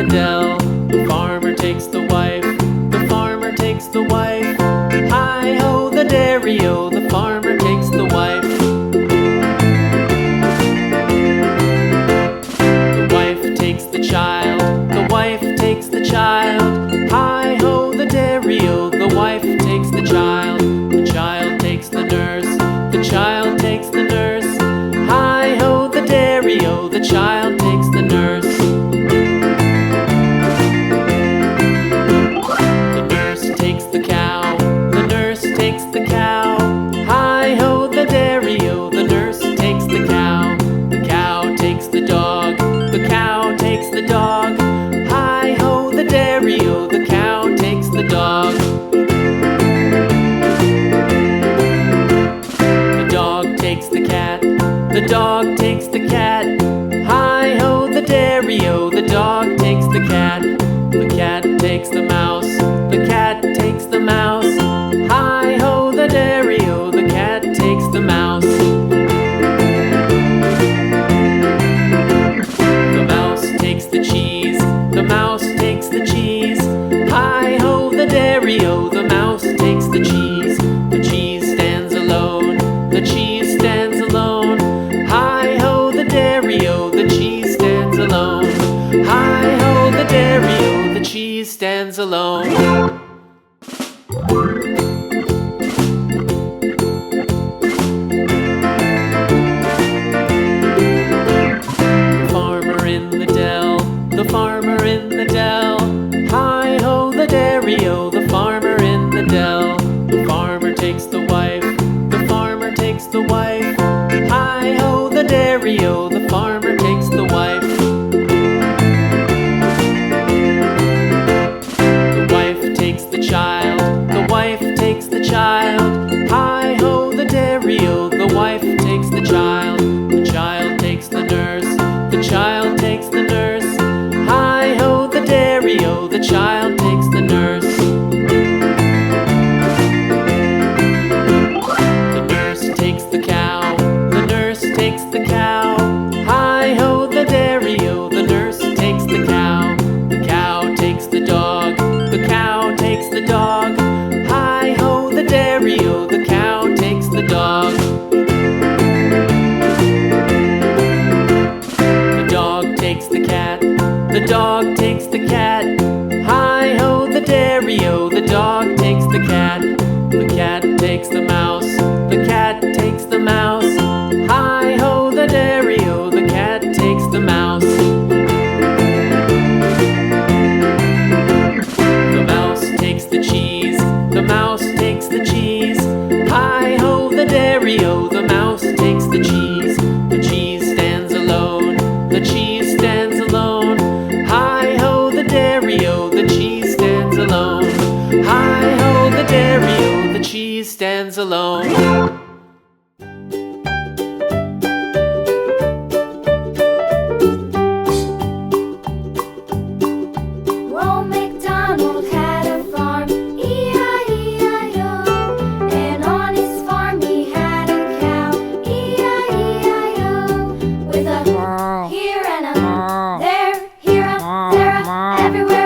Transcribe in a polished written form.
dell. The farmer takes the wife, the farmer takes the wife. Hi-ho the dairy-o, the farmer takes the wife. The wife takes the child, the wife takes the child. Hi-ho the dairy-o, the wife takes the child. The child takes the nurse, the child takes the nurse. Hi-ho the dairy-o, the child takes the nurse. The nurse takes the cow, the nurse takes the cow. Hi-ho the dairy-o, the nurse takes the cow. The cow takes the dog, the cow takes the dog. Hi-ho the dairy-o, the cow takes the dog. The dog takes the cat, the dog takes the cat. Hi-ho the dairy-o, the dog takes the cat. The cat takes the mouse, the cat takes the mouse. Hi-ho the dairy-o, the cat takes the mouse. The mouse takes the cheese, the mouse takes the cheese. Hi-ho the dairy-o, the mouse takes the cheese. The cheese stands alone, the cheese stands alone. Hi-ho the dairy-o, the cheese stands alone. Hi-ho the dairy-o, the cheese stands alone. The farmer in the dell, the farmer in the dell. Hi-ho the dairy-o, the farmer in the dell. The farmer takes the wife, the farmer takes the wife. Hi-ho the dairy-o, the farmer takes the wife. The wife takes the child, the wife takes the child. Hi-ho the dairy-o, the wife takes the child. The child takes the nurse, the child takes the nurse. Hi-ho the dairy-o, the child takes the nurse. The nurse takes the cow, the nurse takes the cow. Hi-ho the dairy-o, the nurse takes the cow. The cow takes the dog, the cow takes the dog. Hi-ho the dairy-o, the cow takes the dog. The dog takes the cat, the dog takes the cat. Hi-ho the dairy-o, the dog takes the cat. The cat takes the mouse, the cat takes the mouse. Hi-ho the dairy-o, the cat takes the mouse. The mouse takes the cheese, the mouse takes the cheese. Hi-ho the dairy-o, the mouse takes the cheese. The cheese stands alone, the cheese stands alone. Hi-ho the dairy-o, the cheese stands alone. Hi-ho the dairy-o, the cheese stands alone. Old McDonald had a farm, E-I-E-I-O. And on his farm he had a cow, E-I-E-I-O. With a here and a there, here a there, a everywhere.